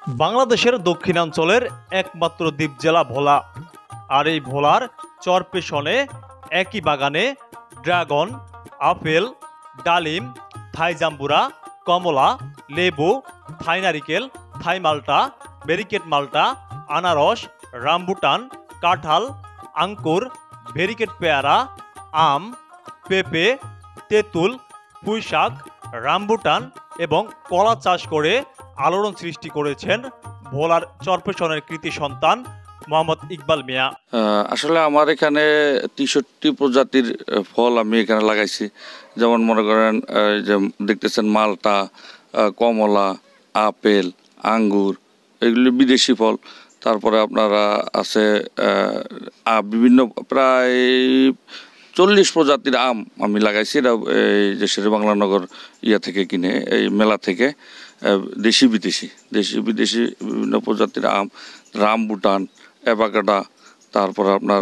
বাংলাদেশের দক্ষিণাঞ্চলের একমাত্র দ্বীপ জেলা ভোলা। আর এই ভোলার চরপেশনে একই বাগানে ড্রাগন, আপেল, ডালিম, থাই জাম্বুরা, কমলা, লেবু, থাই নারিকেল, থাই মাল্টা, ব্যারিকেড মাল্টা, আনারস, রামবুটান, কাঁঠাল, আঙ্কুর, ব্যারিকেড পেয়ারা, আম, পেঁপে, তেঁতুল, পুঁইশাক, রামবুটান এবং কলা চাষ করে আলোড়ন সৃষ্টি করেছেন ভোলার চরপেশনের কৃতি সন্তান মোহাম্মদ ইকবাল মিয়া। আসলে আমার এখানে ৬৩ প্রজাতির ফল আমি এখানে লাগাইছি। যেমন মনে করেন যে দেখতেছেন মালটা, কমলা, আপেল, আঙ্গুর, এগুলি বিদেশি ফল। তারপরে আপনারা আছে বিভিন্ন প্রায় ৪০ প্রজাতির আম আমি লাগাইছি। এটা এই যে শেরেবাংলানগর থেকে কিনে, এই মেলা থেকে দেশি বিদেশি বিভিন্ন প্রজাতির আম, রামবুটান, অ্যাভাকাডো, তারপর আপনার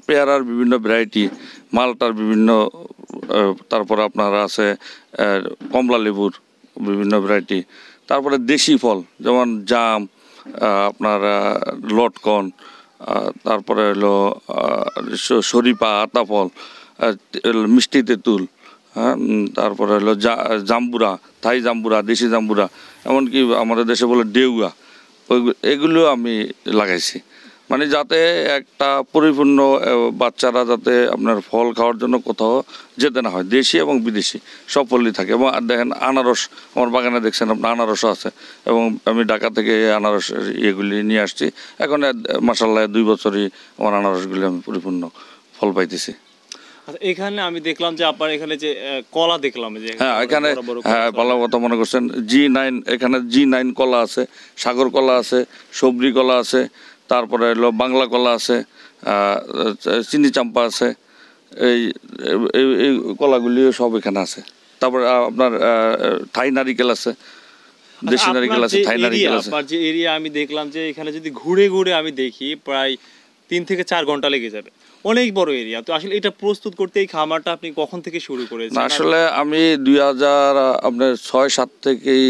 পেয়ারার বিভিন্ন ভ্যারাইটি, মালটার বিভিন্ন, তারপর আপনার আছে কমলা লেবুর বিভিন্ন ভ্যারাইটি, তারপরে দেশি ফল যেমন জাম, আপনার লটকন, তারপরে হলো শরীফা, আতাফল, মিষ্টি তেঁতুল, হ্যাঁ, তারপরে হলো জাম্বুরা, থাই জাম্বুরা, দেশি জাম্বুরা, এমনকি আমাদের দেশে বলে ডেউয়া, এগুলো আমি লাগাইছি। মানে যাতে একটা পরিপূর্ণ বাচ্চারা যাতে আপনার ফল খাওয়ার জন্য কোথাও যেতে না হয়, দেশি এবং বিদেশি সব ফলই থাকে। এবং দেখেন আনারস আমার বাগানে দেখছেন আপনার আনারসও আছে, এবং আমি ঢাকা থেকে আনারস ইয়েগুলি নিয়ে আসছি। এখন মাশাআল্লাহ ২ বছরই আমার আনারসগুলি আমি পরিপূর্ণ ফল পাইতেছি। এখানে আমি দেখলাম যে আপনার এখানে যে কলা দেখলাম যে, হ্যাঁ এখানে, হ্যাঁ ভালো কথা মনে করছেন। G9, এখানে G9 কলা আছে, সাগর কলা আছে, সবরি কলা আছে, তারপরে হলো বাংলা কলা আছে, চিনি চাম্পা আছে, এই কলাগুলিও সব এখানে আছে। তারপরে আপনার থাই নারিকেল আছে, দেশি নারিকেল আছে, থাই নারিকেল আছে। যে এরিয়া আমি দেখলাম যে এখানে যদি ঘুরে ঘুরে আমি দেখি প্রায় ৩ থেকে ৪ ঘন্টা লেগে যাবে, অনেক বড় এরিয়া। তো আসলে এটা প্রস্তুত করতে এই খামারটা আপনি কখন থেকে শুরু করেছেন? আসলে আমি 2006-07 থেকেই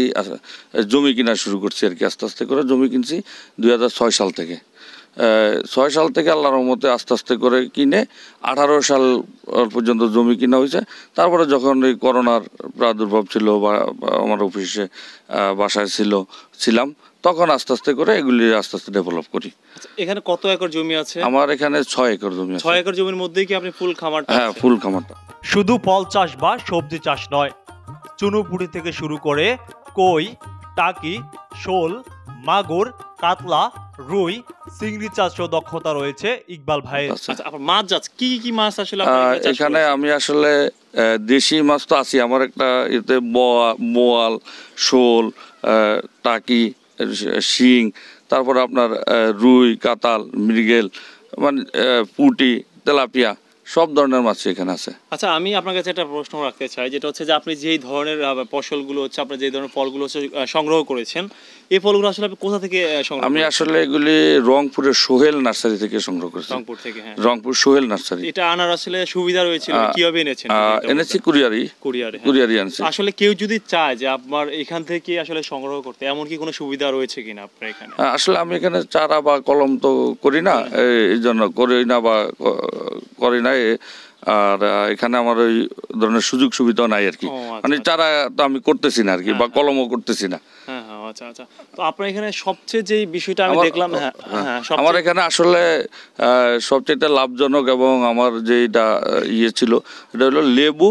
জমি কিনা শুরু করছি আর কি। আস্তে আস্তে করে জমি কিনছি 2006 সাল থেকে। 6 সাল থেকে আল্লাহর রহমতে আস্তে আস্তে করে কিনে 18 সাল পর্যন্ত জমি কিনা হয়েছে। তারপরে যখন এই করোনার প্রাদুর্ভাব ছিল বা আমার অফিসে বাসায় ছিলাম, তখন আস্তে আস্তে করে এগুলি আস্তে আস্তে ডেভেলপ করি। এখানে কত একর জমি আছে? আমার এখানে 6 একর জমি আছে। 6 একর জমির মধ্যেই কি আপনি ফুল খামারটা? হ্যাঁ, ফুল খামারটা। শুধু ফল চাষ বা সবজি চাষ নয়, চুনুপুটি থেকে শুরু করে কই, টাকি, শোল, মাগুর, কাতলা, রুই, চিংড়ি চাষেও দক্ষতা রয়েছে ইকবাল ভাইয়ের। আচ্ছা, আপনার মাছ চাষ কি মাছ আসলে এখানে আমি আসলে দেশি মাছ তো আছি। আমার একটা এতে বোয়াল, শোল, টাকি, শিং, তারপর আপনার রুই, কাতাল, মৃগেল, মানে পুঁটি, তেলাপিয়া, সব ধরনের মাছ এখানে আছে। আচ্ছা, আমি আপনার কাছে একটা প্রশ্ন রাখতে চাই, যেটা হচ্ছে যে আপনি যেই ধরনের ফসলগুলো হচ্ছে, আপনার যে ধরনের ফলগুলো হচ্ছে সংগ্রহ করেছেন, এই ফলগুলো আসলে আপনি কোথা থেকে সংগ্রহ? আমি আসলে এগুলি রংপুরের সোহেল নার্সারি থেকে সংগ্রহ করেছি। রংপুর থেকে? হ্যাঁ, রংপুর সোহেল নার্সারি। এটা আনার আসলে সুবিধা রয়েছে, কিভাবে এনেছেন? এনেছি কুরিয়ারি আনছি। আসলে কেউ যদি চায় যে আপনার এখান থেকে আসলে সংগ্রহ করতে, এমন কি কোনো সুবিধা রয়েছে কিনা আপনার এখানে? আসলে আমি এখানে চারা বা কলম তো করি না, এই জন্য করি না বা করি না। আর এখানে আমার ওই ধরনের সুযোগ সুবিধা নাই আর কি। মানে চারা তো আমি করতেছি না আর কি, বা কলমও করতেছি না। হ্যাঁ, আচ্ছা আচ্ছা। তো আপনার এখানে সবচেয়ে যে বিষয়টা আমি দেখলাম, আমার এখানে আসলে সবচেয়ে লাভজনক এবং আমার যেটা ছিল, এটা হলো লেবু,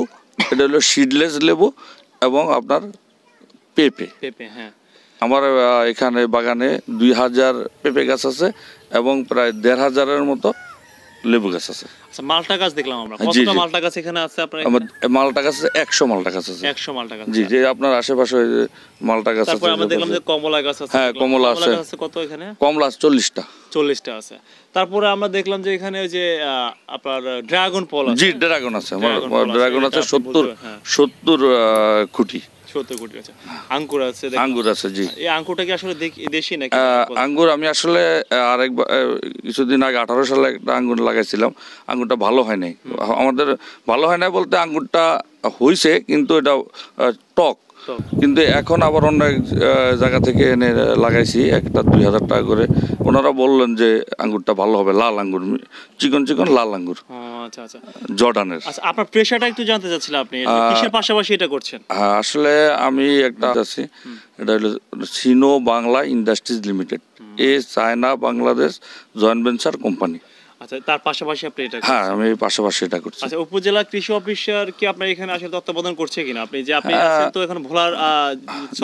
এটা হলো সিডলেস লেবু এবং আপনার পেঁপে। হ্যাঁ, আমার এখানে বাগানে ২০০০ পেঁপে গাছ আছে এবং প্রায় ১৫০০-এর মতো লেবু গাছ আছে। আচ্ছা, মালটা গাছ দেখলাম আমরা। কতটা মালটা গাছ এখানে আছে আপনার? আমার মালটা গাছ আছে 100 মালটা গাছ আছে। 100 মালটা গাছ? জি, যে আপনার আশেপাশে মালটা গাছ আছে। তারপর আমরা দেখলাম যে কমলা গাছ আছে। হ্যাঁ, কমলা আছে। কত এখানে? কমলা 40টা। 40টা আছে। তারপরে আমরা দেখলাম যে এখানে ওই যে আপনার ড্রাগন ফল আছে। জি, ড্রাগন আছে। আমার ড্রাগন আছে 70 খুঁটি। 70 কোটি আছে। আঙ্গুর আছে? আঙ্গুর আছে, জি। এই আঙ্গুরটা কি আসলে দেশি নাকি? আঙ্গুর আমি আসলে আরেকবার কিছুদিন আগে 18 সালে একটা আঙ্গুর লাগাইছিলাম। আঙ্গুরটা ভালো হয় নাই। আমাদের ভালো হয় না বলতে, আঙ্গুরটা হয়েছে কিন্তু এটা টক, টক। কিন্তু এখন আবার অন্য এক জায়গা থেকে এনে লাগাইছি, একটা 2000 টাকা করে। ওনারা বললেন যে আঙ্গুরটা ভালো হবে, লাল আঙ্গুর, চিকন চিকন লাল আঙ্গুর, ও আচ্ছা আচ্ছা জর্ডানের। আচ্ছা, আপনার পেশাটা একটু জানতে চাচ্ছিলাম, আপনি কিসের পাশাপাশি এটা করছেন? হ্যাঁ, আসলে আমি একটা আছি, এটা হলো Sino Bangla industries limited, China Bangladesh joint venture company. আচ্ছা, তার পাশাপাশি আপনি এটা হ্যাঁ, করছেন। আমি পাশাপাশি এটা করছি। আচ্ছা, উপজেলা কৃষি অফিসার কি আপনার এখানে আসলে তত্ত্বাবধান করছে কিনা? আপনি যে আপনি হ্যাঁ। আছেন তো এখন ভোলার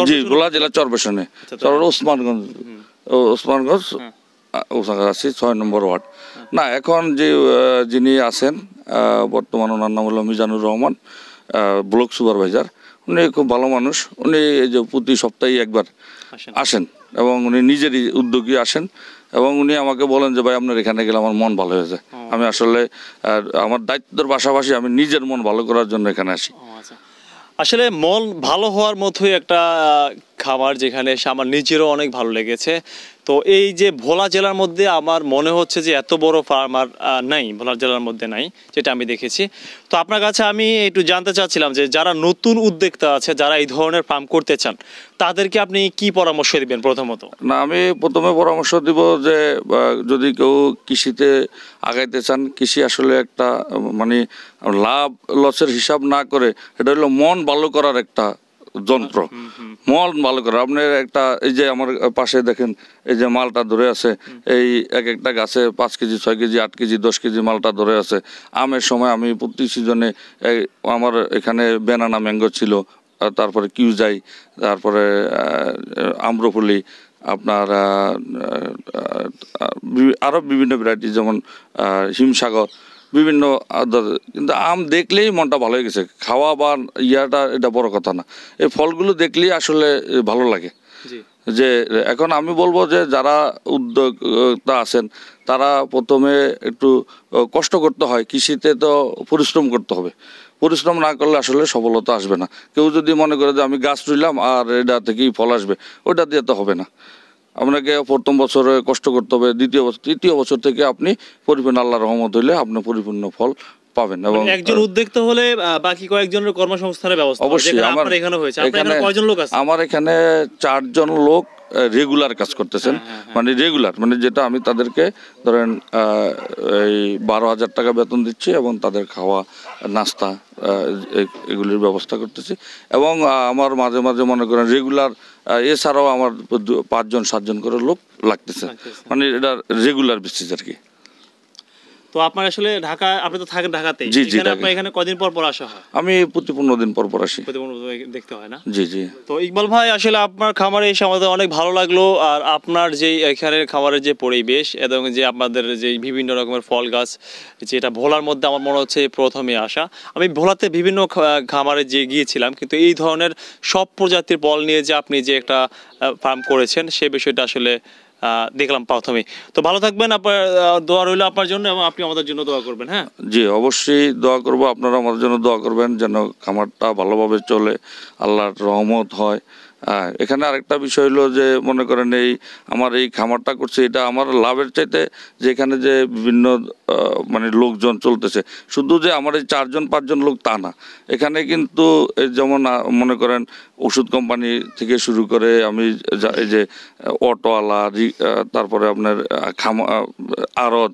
জি, ভোলা জেলা চরবেশনে, আচ্ছা, ওসমানগঞ্জ, ওসমানগঞ্জ ওখানে আছি, 6 নম্বর ওয়ার্ড। না, এখন যে যিনি আছেন বর্তমান, ওনার নাম হলো মিজানুর রহমান, ব্লক সুপারভাইজার। উনি খুব ভালো মানুষ। উনি এই যে প্রতি সপ্তাহে একবার আসেন এবং উনি নিজেরই উদ্যোগী আসেন, এবং উনি আমাকে বলেন যে ভাই আপনার এখানে গেলে আমার মন ভালো হয়ে যায়। আমি আসলে আমার দায়িত্বের পাশাপাশি আমি নিজের মন ভালো করার জন্য এখানে আসি। আচ্ছা, আসলে মন ভালো হওয়ার মতোই একটা খাবার, যেখানে এসে আমার নিজেরও অনেক ভালো লেগেছে। তো এই যে ভোলা জেলার মধ্যে আমার মনে হচ্ছে যে এত বড় ফার্মার নাই, ভোলা জেলার মধ্যে নাই, যেটা আমি দেখেছি। তো আপনার কাছে আমি একটু জানতে চাচ্ছিলাম যে যারা নতুন উদ্যোক্তা আছে, যারা এই ধরনের ফার্ম করতে চান, তাদেরকে আপনি কি পরামর্শ দিবেন প্রথমত? না, আমি প্রথমে পরামর্শ দিব যে যদি কেউ কৃষিতে আগাইতে চান, কৃষি আসলে একটা মানে লাভ লসের হিসাব না করে, এটা হলো মন ভালো করার একটা যন্ত্র। মন ভালো করা, আপনার একটা, এই যে আমার পাশে দেখেন এই যে মালটা ধরে আছে, এই এক একটা গাছে 5 কেজি 6 কেজি 8 কেজি 10 কেজি মালটা ধরে আছে। আমের সময় আমি প্রতি সিজনে আমার এখানে ব্যানানা ম্যাঙ্গো ছিল, তারপরে কিউজাই, তারপরে আম্রফুলি, আপনার আরও বিভিন্ন ভ্যারাইটি, যেমন হিমসাগর, বিভিন্ন। কিন্তু আম দেখলেই মনটা ভালো হয়ে গেছে। খাওয়া বা ইয়াটা এটা বড় কথা না, এই ফলগুলো দেখলেই আসলে ভালো লাগে। যে এখন আমি বলবো যে যারা উদ্যোক্তা আছেন, তারা প্রথমে একটু কষ্ট করতে হয়। কৃষিতে তো পরিশ্রম করতে হবে, পরিশ্রম না করলে আসলে সফলতা আসবে না। কেউ যদি মনে করে যে আমি গাছ রইলাম আর এটা থেকেই ফল আসবে, ওইটা দিয়ে তো হবে না। আপনাকে প্রথম বছরে কষ্ট করতে হবে, দ্বিতীয় বছর তৃতীয় বছর থেকে আপনি পরিপূর্ণ, আল্লাহর রহমত হইলে আপনি পরিপূর্ণ ফল পাবেন। এবং একজন উদ্যোক্তা হলে বাকি কয়েকজনের কর্মসংস্থানের ব্যবস্থা অবশ্যই আমার এখানে হয়েছে। আপনার কয়জন লোক আছে? আমার এখানে 4 জন লোক রেগুলার কাজ করতেছেন। মানে রেগুলার, মানে যেটা আমি তাদেরকে ধরেন এই 12,000 টাকা বেতন দিচ্ছি, এবং তাদের খাওয়া নাস্তা এগুলির ব্যবস্থা করতেছি। এবং আমার মাঝে মাঝে মনে করেন রেগুলার এছাড়াও আমার 5 জন 7 জন করে লোক লাগতেছে। মানে এটা রেগুলার বেসিস আর কি। তো আপনার আসলে ঢাকা, আপনি তো থাকেন ঢাকাতেই, আপনার এখানে কদিন পর পর আসা হয়? আমি প্রতি 15 দিন পর পর আসি। দেখতে হয় না? জি জি। তো ইকবাল ভাই, আসলে আপনার খামারে এসে আমাদের অনেক ভালো লাগলো। আর আপনার যে এখানের খামারের যে পরিবেশ, এবং যে আপনাদের যে বিভিন্ন রকমের ফল গাছ, যেটা ভোলার মধ্যে আমার মনে হচ্ছে প্রথমে আসা। আমি ভোলাতে বিভিন্ন খামারে যে গিয়েছিলাম, কিন্তু এই ধরনের সব প্রজাতির ফল নিয়ে যে আপনি যে একটা ফার্ম করেছেন, সে বিষয়টা আসলে দেখলাম প্রথমে। তো ভালো থাকবেন, আপনার দোয়া রইল আপনার জন্য, এবং আপনি আমাদের জন্য দোয়া করবেন। হ্যাঁ জি, অবশ্যই দোয়া করব। আপনারা আমাদের জন্য দোয়া করবেন যেন খামারটা ভালোভাবে চলে, আল্লাহর রহমত হয়। এখানে আরেকটা বিষয় হলো যে মনে করেন এই আমার এই খামারটা করছে, এটা আমার লাভের চাইতে যে এখানে যে বিভিন্ন মানে লোকজন চলতেছে, শুধু যে আমার এই 4 জন 5 জন লোক তা না। এখানে কিন্তু যেমন মনে করেন ওষুধ কোম্পানি থেকে শুরু করে আমি এই যে অটোওয়ালা, তারপরে আপনার আড়ত,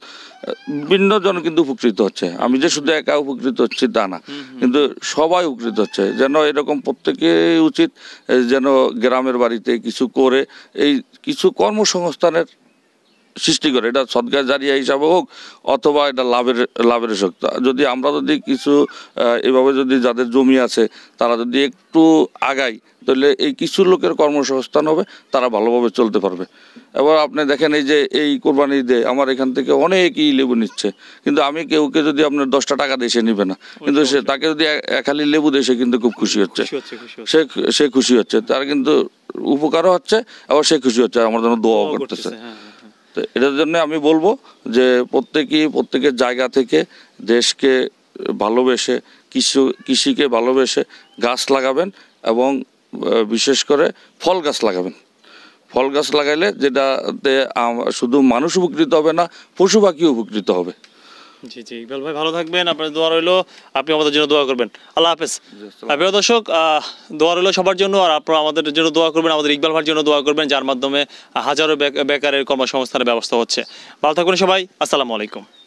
বিভিন্ন জন কিন্তু উপকৃত হচ্ছে। আমি যে শুধু একা উপকৃত হচ্ছি তা না, কিন্তু সবাই উপকৃত হচ্ছে। যেন এরকম প্রত্যেকেই উচিত যেন গ্রামের বাড়িতে কিছু করে এই কিছু কর্মসংস্থানের সৃষ্টি করে, এটা সদকা জারিয়া হিসাবে হোক অথবা এটা লাভের শক্তি। যদি আমরা যদি কিছু এভাবে যদি যাদের জমি আছে তারা যদি একটু আগাই, তাহলে এই কিছু লোকের কর্মসংস্থান হবে, তারা ভালোভাবে চলতে পারবে। এবার আপনি দেখেন এই যে এই কোরবানি ঈদে আমার এখান থেকে অনেকেই লেবু নিচ্ছে, কিন্তু আমি কেউকে যদি আপনার 10টা টাকা দিয়ে সে নিবে না, কিন্তু সে তাকে যদি খালি লেবু দিয়ে সে কিন্তু খুব খুশি হচ্ছে, সে খুশি হচ্ছে, তার কিন্তু উপকারও হচ্ছে, আবার সে খুশি হচ্ছে, আমার জন্য দোয়াও করতেছে। তো এটার জন্য আমি বলবো যে প্রত্যেকের জায়গা থেকে দেশকে ভালোবেসে, কৃষিকে ভালোবেসে গাছ লাগাবেন, এবং বিশেষ করে ফল গাছ লাগাবেন। ফল গাছ লাগাইলে যেটাতে শুধু মানুষ উপকৃত হবে না, পশু পাখিও উপকৃত হবে। জি জি, ইকবাল ভাই ভালো থাকবেন, আপনার দোয়া রইলো, আপনি আমাদের জন্য দোয়া করবেন। আল্লাহ হাফেজ। প্রিয় দর্শক, দোয়া রইলো সবার জন্য, আর আপনারা আমাদের জন্য দোয়া করবেন, আমাদের ইকবাল ভাইয়ের জন্য দোয়া করবেন, যার মাধ্যমে হাজারো বেকারের কর্মসংস্থানের ব্যবস্থা হচ্ছে। ভালো থাকবেন সবাই, আসসালামু আলাইকুম।